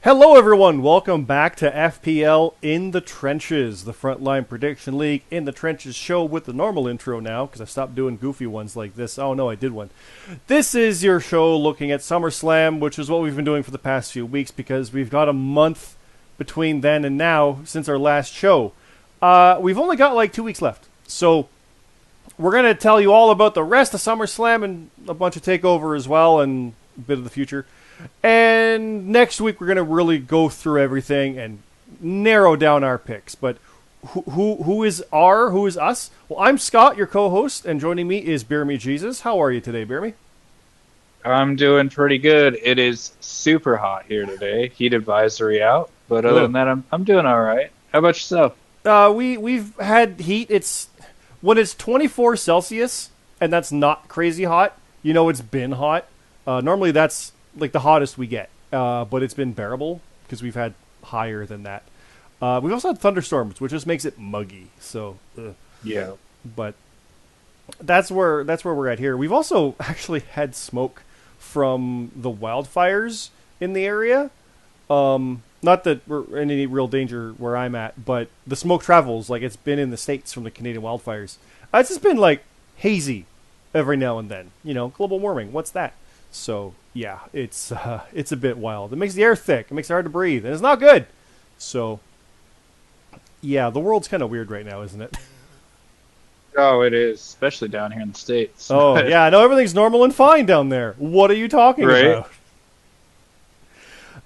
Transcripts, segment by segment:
Hello everyone, welcome back to FPL In the Trenches, the Frontline Prediction League In the Trenches show with the normal intro now, because I stopped doing goofy ones like this. Oh no, I did one. This is your show looking at SummerSlam, which is what we've been doing for the past few weeks, because we've got a month between then and now since our last show. We've only got like 2 weeks left, so we're going to tell you all about the rest of SummerSlam and a bunch of TakeOver as well, and a bit of the future. And next week we're going to really go through everything and narrow down our picks. But who is us? Well, I'm Scott, your co-host, and joining me is BeerMeJesus. How are you today, BeerMe? I'm doing pretty good. It is super hot here today. Heat advisory out. But other than that, I'm doing all right. How about yourself? We've had heat. When it's 24 Celsius, and that's not crazy hot, you know it's been hot. Normally that's like the hottest we get, but it's been bearable because we've had higher than that. We've also had thunderstorms, which just makes it muggy. So yeah, but that's where we're at here. We've also actually had smoke from the wildfires in the area. Not that we're in any real danger where I'm at, but the smoke travels. Like, it's been in the States from the Canadian wildfires. It's just been like hazy every now and then. You know, global warming. What's that? So yeah, it's a bit wild. It makes the air thick. It makes it hard to breathe, and it's not good. So yeah, the world's kind of weird right now, isn't it? Oh, it is, especially down here in the States. Oh yeah, I know everything's normal and fine down there. What are you talking about?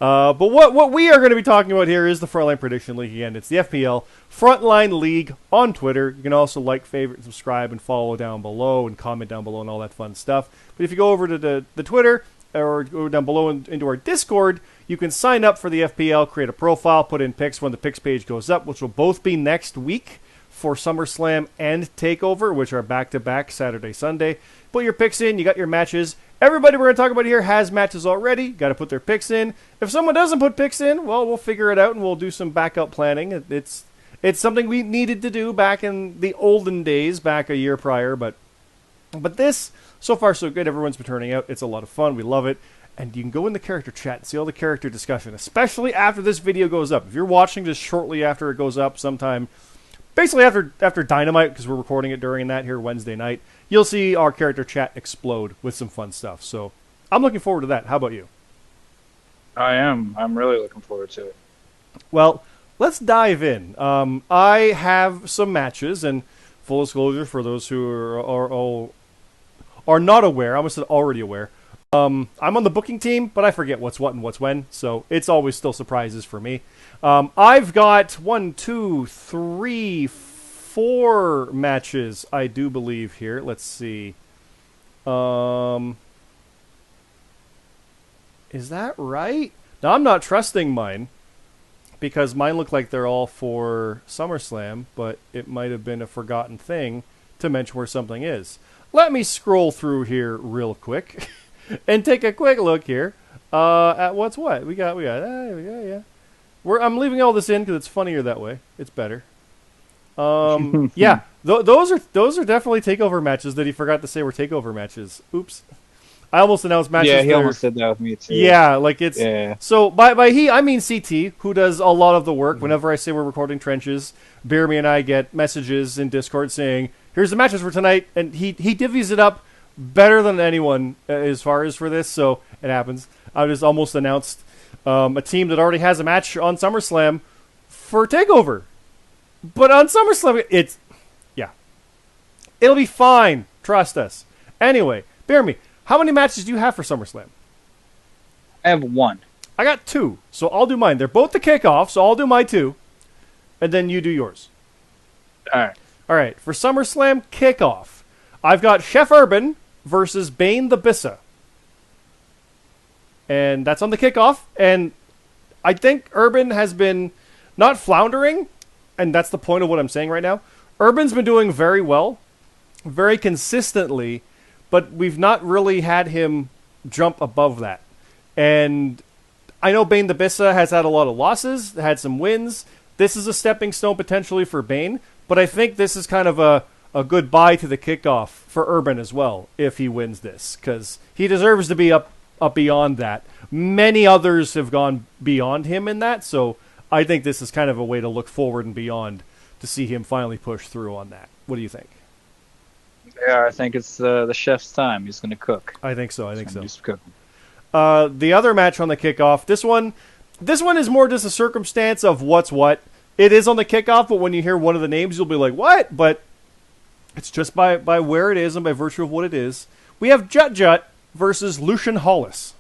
But what we are going to be talking about here is the Frontline Prediction League again. It's the FPL Frontline League on Twitter. You can also like, favorite, subscribe, and follow down below, and comment down below and all that fun stuff. But if you go over to the Twitter, or go down below into our Discord, you can sign up for the FPL, create a profile, put in picks when the picks page goes up, which will both be next week for SummerSlam and TakeOver, which are back-to-back Saturday, Sunday. Put your picks in, you got your matches. Everybody we're going to talk about here has matches already. Got to put their picks in. If someone doesn't put picks in, well, we'll figure it out and we'll do some backup planning. It's something we needed to do back in the olden days, back a year prior. But this, so far so good. Everyone's been turning out. It's a lot of fun. We love it. And you can go in the character chat and see all the character discussion, especially after this video goes up. If you're watching this shortly after it goes up sometime, basically after Dynamite, because we're recording it during that here Wednesday night, you'll see our character chat explode with some fun stuff. So I'm looking forward to that. How about you? I am. I'm really looking forward to it. Well, let's dive in. I have some matches, and full disclosure for those who are not aware, I almost said already aware, I'm on the booking team, but I forget what's what and what's when, so it's always still surprises for me. I've got 1, 2, 3, 4 matches, I do believe, here. Let's see. Is that right? Now, I'm not trusting mine, because mine look like they're all for SummerSlam, but it might have been a forgotten thing to mention where something is. Let me scroll through here real quick and take a quick look here at what's what. We got, yeah. I'm leaving all this in because it's funnier that way. It's better. Yeah, those are definitely TakeOver matches that he forgot to say were TakeOver matches. Oops. I almost announced matches. Yeah, he almost did that with me too. Yeah, like it's... Yeah. So by he, I mean CT, who does a lot of the work. Whenever I say we're recording Trenches, BeerMe and I get messages in Discord saying, here's the matches for tonight, and he divvies it up better than anyone as far as for this, so it happens. I just almost announced a team that already has a match on SummerSlam for TakeOver. But on SummerSlam, it'll be fine. Trust us. Anyway, BeerMe, how many matches do you have for SummerSlam? I have 1. I got 2, so I'll do mine. They're both the Kickoff, so I'll do my 2, and then you do yours. All right. For SummerSlam Kickoff, I've got Chef Urban versus Bane the Bissa. And that's on the Kickoff, and I think Urban has been not floundering, and that's the point of what I'm saying right now. Urban's been doing very well, very consistently, but we've not really had him jump above that. And I know Bane the Bissa has had a lot of losses, had some wins. This is a stepping stone potentially for Bane, but I think this is kind of a goodbye to the Kickoff for Urban as well, if he wins this, because he deserves to be up beyond that. Many others have gone beyond him in that, so I think this is kind of a way to look forward and beyond to see him finally push through on that. What do you think? Yeah, I think it's the chef's time. He's going to cook. I think so. Do some cooking. The other match on the kickoff, this one is more just a circumstance of what's what. It is on the kickoff, but when you hear one of the names, you'll be like, what? But it's just by where it is and by virtue of what it is. We have Jut versus Lucian Hollis.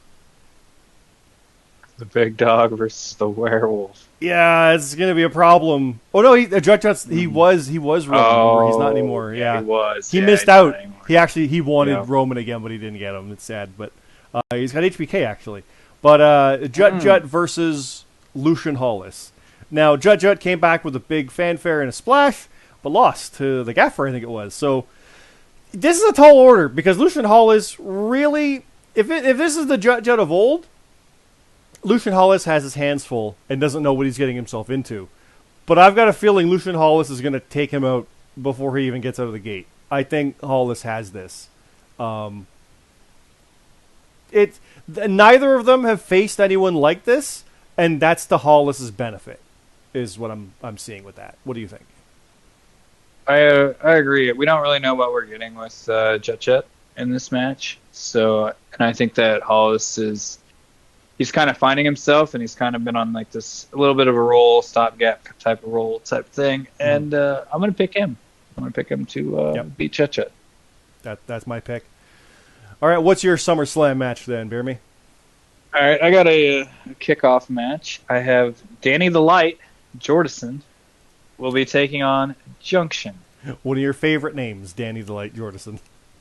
The big dog versus the werewolf. Yeah, it's going to be a problem. Oh, no, Jut, he was Roman. He's not anymore. Yeah, he was. He missed out. He wanted Roman again, but he didn't get him. It's sad, but he's got HBK, actually. But Jut versus Lucian Hollis. Now, Jut came back with a big fanfare and a splash, but lost to the Gaffer, I think it was. So this is a tall order because Lucian Hollis really, if this is the Jut of old, Lucian Hollis has his hands full and doesn't know what he's getting himself into. But I've got a feeling Lucian Hollis is going to take him out before he even gets out of the gate. I think Hollis has this. Neither of them have faced anyone like this, and that's to Hollis's benefit, is what I'm seeing with that. What do you think? I agree. We don't really know what we're getting with Jut in this match. So, and I think that Hollis he's kind of finding himself, and he's kind of been on like this a little bit of a roll, stopgap type thing. And I'm going to pick him. I'm going to pick him to beat Jut. That's my pick. All right, what's your SummerSlam match then, BeerMe? All right, I got a kickoff match. I have Danny the Light Jordison will be taking on Junction. One of your favorite names, Danny the Light Jordison.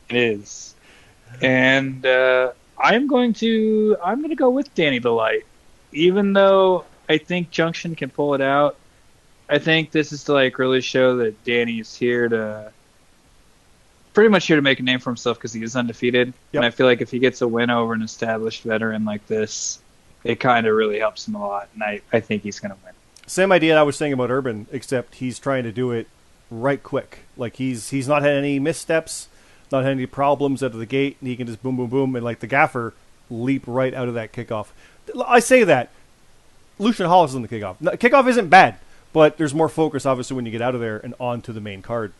It is. And I'm going to go with Danny the Light. Even though I think Junction can pull it out, I think this is to like really show that Danny is pretty much here to make a name for himself because he is undefeated. Yep. And I feel like if he gets a win over an established veteran like this, it kind of really helps him a lot. And I think he's going to win. Same idea I was saying about Urban, except he's trying to do it right quick. Like he's not had any missteps, not had any problems out of the gate, and he can just boom, boom, boom, and like the Gaffer leap right out of that kickoff. I say that. Lucian Hollis is in the kickoff. No, kickoff isn't bad, but there's more focus, obviously, when you get out of there and on to the main card.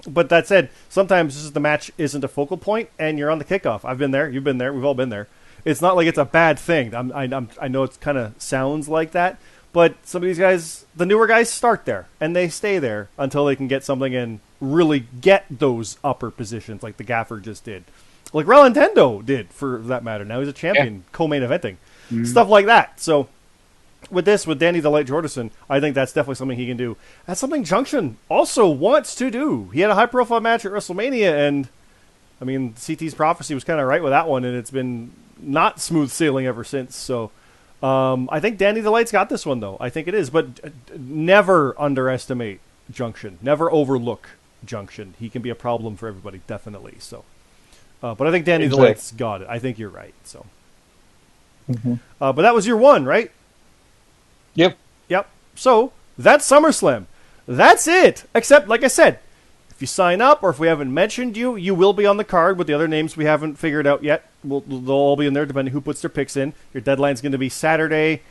But that said, sometimes the match isn't a focal point, and you're on the kickoff. I've been there. You've been there. We've all been there. It's not like it's a bad thing. I know it kind of sounds like that, but some of these guys, the newer guys, start there, and they stay there until they can get something and really get those upper positions like the Gaffer just did. Like Relintendo did, for that matter. Now he's a champion, co-main eventing. Stuff like that. So with Danny the Light Jordison, I think that's definitely something he can do. That's something Junction also wants to do. He had a high-profile match at WrestleMania, and, I mean, CT's prophecy was kind of right with that one, and it's been not smooth sailing ever since. So I think Danny the Light's got this one, though. I think it is. But never underestimate Junction. Never overlook Junction. He can be a problem for everybody, definitely. So, but I think Danny the Light's got it. I think you're right. So, but that was your one, right? Yep. So, that's SummerSlam. That's it. Except, like I said, if you sign up or if we haven't mentioned you, you will be on the card with the other names we haven't figured out yet. They'll all be in there depending who puts their picks in. Your deadline's going to be Saturday,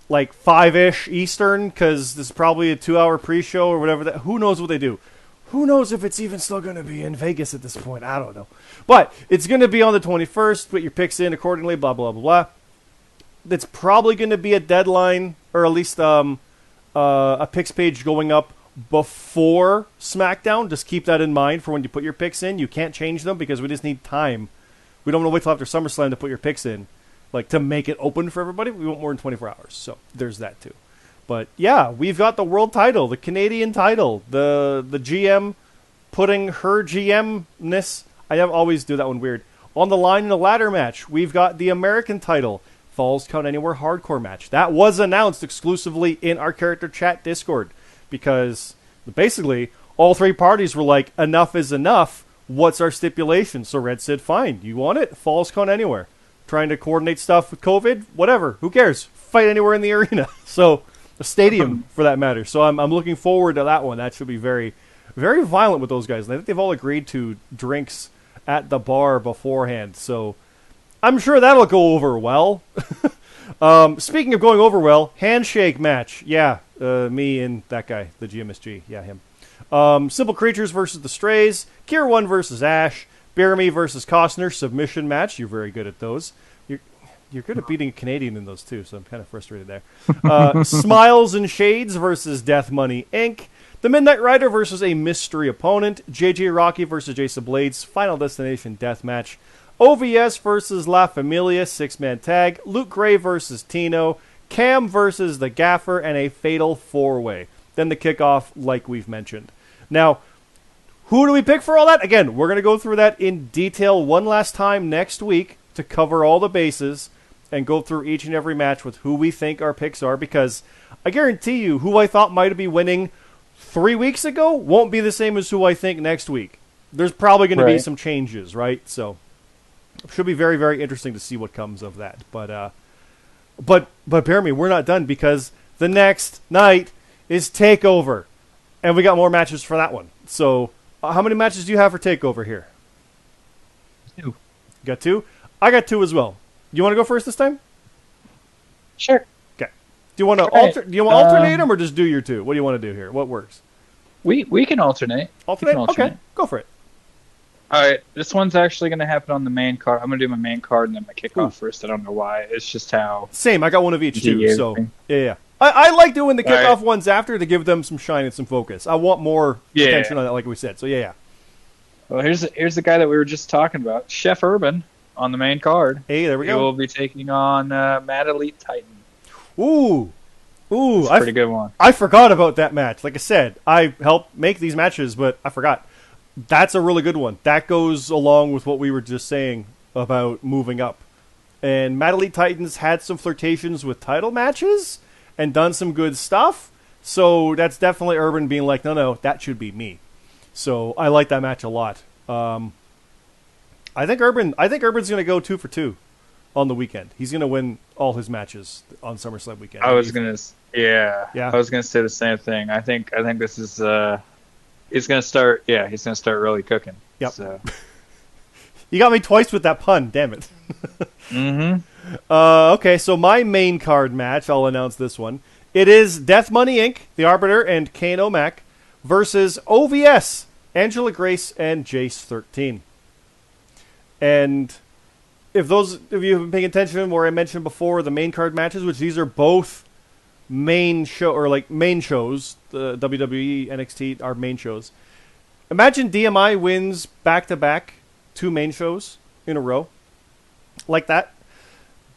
like 5-ish Eastern, because this is probably a 2-hour pre-show or whatever. Who knows what they do? Who knows if it's even still going to be in Vegas at this point? I don't know. But it's going to be on the 21st. Put your picks in accordingly, blah, blah, blah, blah. It's probably going to be a deadline, or at least a picks page going up before SmackDown. Just keep that in mind for when you put your picks in. You can't change them because we just need time. We don't want to wait till after SummerSlam to put your picks in, like to make it open for everybody. We want more than 24 hours, so there's that too. But yeah, we've got the world title, the Canadian title, the GM putting her GM-ness. I always do that one weird. On the line in a ladder match, we've got the American title. Falls Count Anywhere hardcore match. That was announced exclusively in our character chat Discord because basically all three parties were like, enough is enough. What's our stipulation? So Red said, fine, you want it? Falls Count Anywhere. Trying to coordinate stuff with COVID? Whatever. Who cares? Fight anywhere in the arena. So a stadium for that matter. So I'm looking forward to that one. That should be very, very violent with those guys. And I think they've all agreed to drinks at the bar beforehand. So I'm sure that'll go over well. Speaking of going over well, handshake match. Yeah, me and that guy, the GMSG. Yeah, him. Simple Creatures versus the Strays. Gear 1 versus Ash. BeerMe versus Costner. Submission match. You're very good at those. You're good at beating a Canadian in those, too, so I'm kind of frustrated there. Smiles and Shades versus Death Money Inc. The Midnight Rider versus a mystery opponent. JJ Rocky versus Jason Blades. Final Destination Death Match. OVS versus La Familia, 6-man tag. Luke Gray versus Tino. Cam versus the Gaffer, and a fatal 4-way. Then the kickoff, like we've mentioned. Now, who do we pick for all that? Again, we're going to go through that in detail one last time next week to cover all the bases and go through each and every match with who we think our picks are, because I guarantee you who I thought might be winning 3 weeks ago won't be the same as who I think next week. There's probably going to be some changes, right? So it should be very, very interesting to see what comes of that. But bear me, we're not done, because the next night is TakeOver, and we got more matches for that one. So how many matches do you have for TakeOver here? 2. You got 2? I got 2 as well. You want to go first this time? Sure. Okay. Do you want to alternate them, or just do your 2? What do you want to do here? What works? We can alternate. Alternate? Okay, go for it. All right, this one's actually going to happen on the main card. I'm going to do my main card and then my kickoff first. I don't know why. It's just how... Same. I got one of each, too. So, yeah. I like doing the kickoff ones after to give them some shine and some focus. I want more attention on that, like we said. So, yeah. Well, here's the guy that we were just talking about, Chef Urban, on the main card. Hey, there we go. He will be taking on Mad Elite Titan. Ooh, it's a pretty good one. I forgot about that match. Like I said, I helped make these matches, but I forgot. That's a really good one. That goes along with what we were just saying about moving up. And Mad Elite Titans had some flirtations with title matches and done some good stuff. So that's definitely Urban being like, no, that should be me. So I like that match a lot. I think Urban's going to go 2 for 2 on the weekend. He's going to win all his matches on SummerSlam weekend. I was going to say the same thing. I think this is he's going to start really cooking. Yep. So. You got me twice with that pun, damn it. Mm-hmm. Okay, so my main card match, I'll announce this one. It is Death Money Inc., The Arbiter, and Kane O'Mac versus OVS, Angela Grace and Jace 13. And if those of you have been paying attention where I mentioned before the main card matches, which these are both main shows, the WWE, NXT are main shows. Imagine DMI wins back-to-back 2 main shows in a row like that.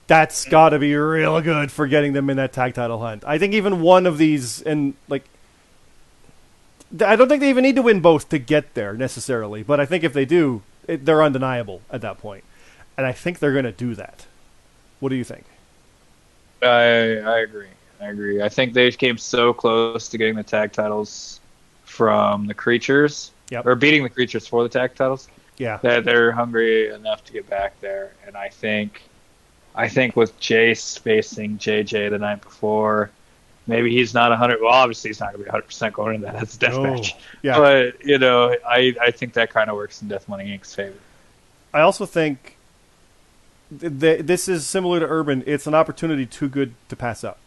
That's got to be real good for getting them in that tag title hunt. I think even one of these, and I don't think they even need to win both to get there necessarily, but I think if they do, they're undeniable at that point. And I think they're going to do that. What do you think? I agree. I think they came so close to getting the tag titles from the Creatures, or beating the Creatures for the tag titles. Yeah, that they're hungry enough to get back there. And I think with Jace facing JJ the night before, maybe he's not 100. Well, obviously he's not going to be 100% going into that. That's a death match. Yeah. But I think that kind of works in Death Money Inc.'s favor. I also think this is similar to Urban. It's an opportunity too good to pass up.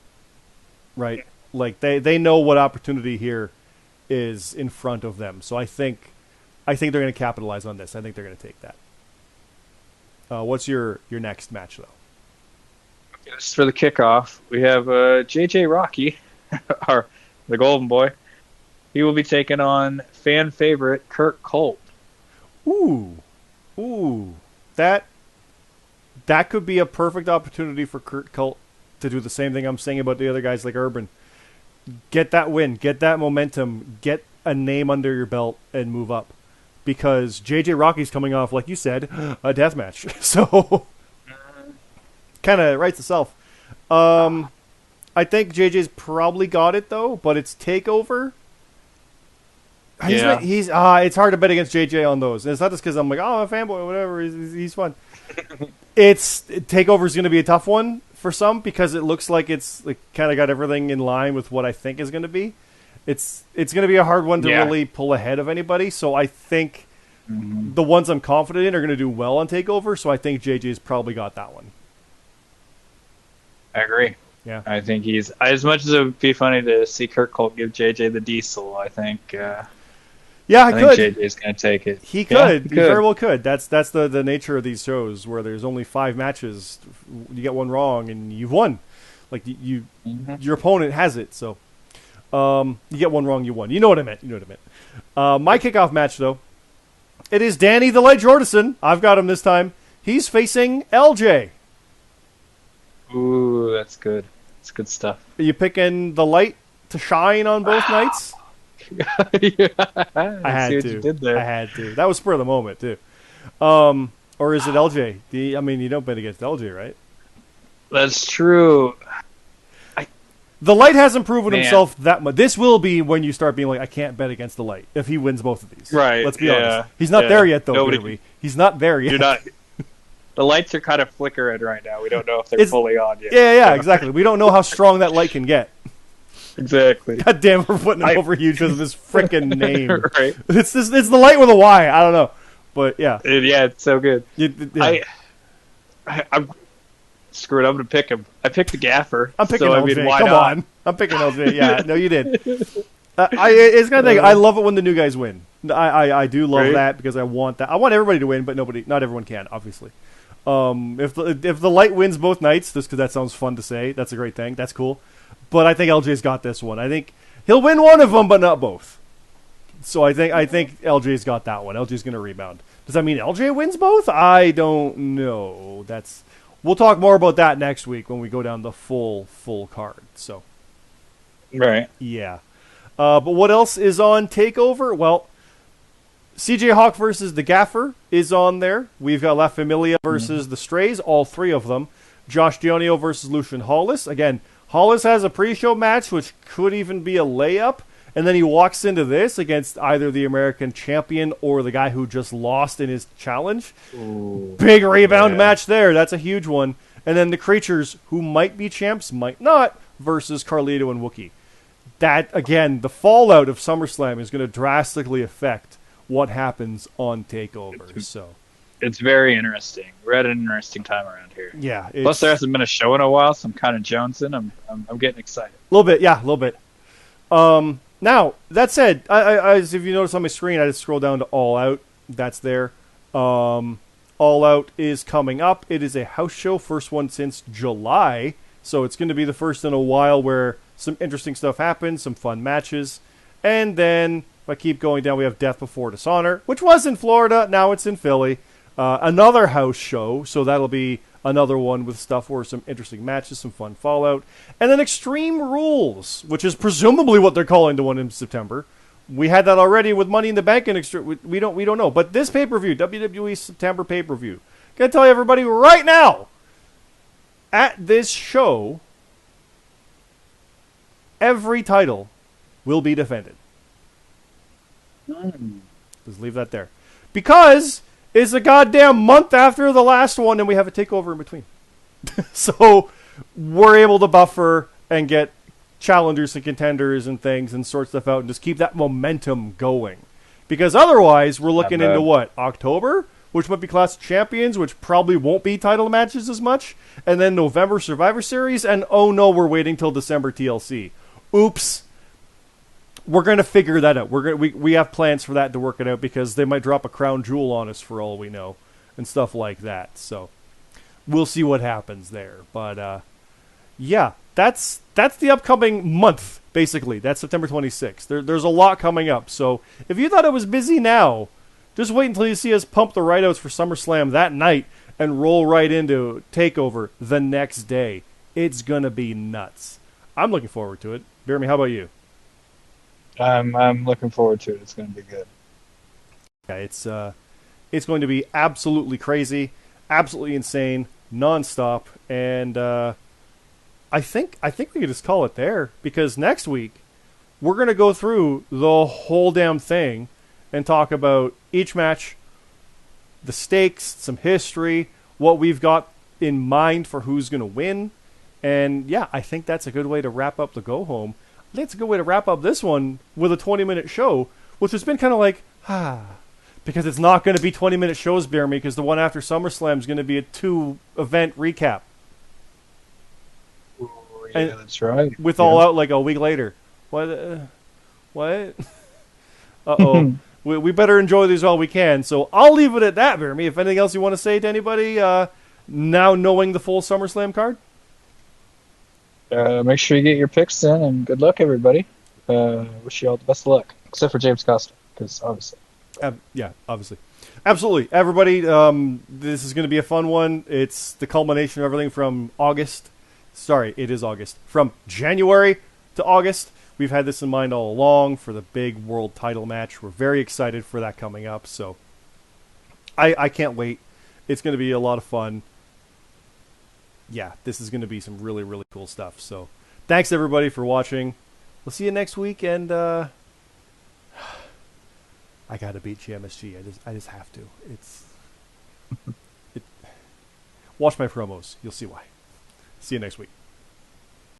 Right? Like they know what opportunity here is in front of them. So I think they're going to capitalize on this. I think they're going to take that. What's your next match, though? Okay, this is for the kickoff. We have JJ Rocky, the Golden Boy. He will be taking on fan favorite Kurt Colt. Ooh, that could be a perfect opportunity for Kurt Colt to do the same thing I'm saying about the other guys like Urban. Get that win, get that momentum, get a name under your belt, and move up. Because JJ Rocky's coming off, like you said, a death match. So, kind of writes itself. I think JJ's probably got it, though, but it's TakeOver. Yeah. It's hard to bet against JJ on those. And it's not just because I'm like, I'm a fanboy or whatever. He's fun. TakeOver's going to be a tough one for some because it looks like it's kind of got everything in line with what I think is going to be. It's going to be a hard one to really pull ahead of anybody. So I think the ones I'm confident in are going to do well on TakeOver, so I think JJ's probably got that one. I agree. Yeah. I think he's, as much as it would be funny to see Kurt Colt give JJ the diesel, I think I think JJ's going to take it. He could. He very well could. That's the nature of these shows where there's only 5 matches. You get one wrong and you've won. Like your opponent has it. So you get one wrong, you won. You know what I meant. My kickoff match though, it is Danny the Light Jordison. I've got him this time. He's facing LJ. Ooh, that's good. That's good stuff. Are you picking the light to shine on both nights? Yeah, I had see what to. you did there. I had to. That was spur of the moment too. Or is it LJ? You don't bet against LJ, right? That's true. The light hasn't proven himself that much. This will be when you start being like, I can't bet against the light if he wins both of these. Right. Let's be honest. He's not there yet, though. He's not there yet. You're not. The lights are kind of flickering right now. We don't know if they're fully on yet. Yeah, exactly. We don't know how strong that light can get. Exactly. God damn, we're putting him over huge because of his freaking name. Right. It's the light with a Y. I don't know, but yeah. Yeah, it's so good. Yeah. I'm screw it. I'm gonna pick him. I picked the gaffer. I'm picking so, LJ. why Come not? on. I'm picking LJ. Yeah, no, you did. It's kind of thing. I love it when the new guys win. I do love that because I want that. I want everybody to win, but not everyone can, obviously. If the light wins both nights, just because that sounds fun to say, that's a great thing. That's cool. But I think LJ's got this one. I think he'll win one of them, but not both. So I think LJ's got that one. LJ's going to rebound. Does that mean LJ wins both? I don't know. We'll talk more about that next week when we go down the full card. So, right, yeah. But what else is on TakeOver? Well, CJ Hawk versus the Gaffer is on there. We've got La Familia versus the Strays, all 3 of them. Josh Dionio versus Lucian Hollis. Again, Hollis has a pre-show match, which could even be a layup. And then he walks into this against either the American champion or the guy who just lost in his challenge. Ooh, big rebound match there. That's a huge one. And then the Creatures, who might be champs, might not, versus Carlito and Wookie. That, again, the fallout of SummerSlam is going to drastically affect what happens on TakeOver. So it's very interesting. We're at an interesting time around here. Yeah. Plus, there hasn't been a show in a while, so I'm kind of jonesing. I'm getting excited. A little bit, yeah, a little bit. Now, that said, if you notice on my screen, I just scroll down to All Out. That's there. All Out is coming up. It is a house show, first one since July. So it's going to be the first in a while where some interesting stuff happens, some fun matches. And then, if I keep going down, we have Death Before Dishonor, which was in Florida. Now it's in Philly. Another house show, so that'll be another one with stuff where some interesting matches, some fun fallout. And then Extreme Rules, which is presumably what they're calling the one in September. We had that already with Money in the Bank and we don't know. But this pay-per-view, WWE September pay-per-view, gotta tell everybody right now, at this show, every title will be defended. Just leave that there. Because it's a goddamn month after the last one and we have a takeover in between. So we're able to buffer and get challengers and contenders and things and sort stuff out and just keep that momentum going. Because otherwise, we're looking into what? October? Which might be Clash of Champions, which probably won't be title matches as much. And then November Survivor Series. And oh no, we're waiting till December TLC. Oops. We're going to figure that out. We have plans for that to work it out because they might drop a crown jewel on us for all we know and stuff like that. So we'll see what happens there. But yeah, that's the upcoming month, basically. That's September 26th. There's a lot coming up. So if you thought it was busy now, just wait until you see us pump the write-outs for SummerSlam that night and roll right into TakeOver the next day. It's going to be nuts. I'm looking forward to it. Jeremy, how about you? I'm looking forward to it. It's going to be good. Yeah, it's going to be absolutely crazy, absolutely insane, nonstop, and I think we could just call it there because next week we're going to go through the whole damn thing and talk about each match, the stakes, some history, what we've got in mind for who's going to win, and yeah, I think that's a good way to wrap up the go home. I think it's a good way to wrap up this one with a 20-minute show, which has been kind of like, Because it's not going to be 20-minute shows, Bear Me, because the one after SummerSlam is going to be a 2-event recap. Ooh, yeah, that's right. With All Out like a week later. What? What? Uh-oh. we better enjoy these while we can. So I'll leave it at that, Bear Me. If anything else you want to say to anybody, now knowing the full SummerSlam card? Make sure you get your picks in, and good luck, everybody. Wish you all the best of luck, except for James Costa, because obviously. Yeah, obviously. Absolutely. Everybody, this is going to be a fun one. It's the culmination of everything from August. Sorry, it is August. From January to August. We've had this in mind all along for the big world title match. We're very excited for that coming up. So I can't wait. It's going to be a lot of fun. Yeah, this is going to be some really, really cool stuff. So thanks, everybody, for watching. We'll see you next week, and I got to beat GMSG. I just have to. Watch my promos. You'll see why. See you next week.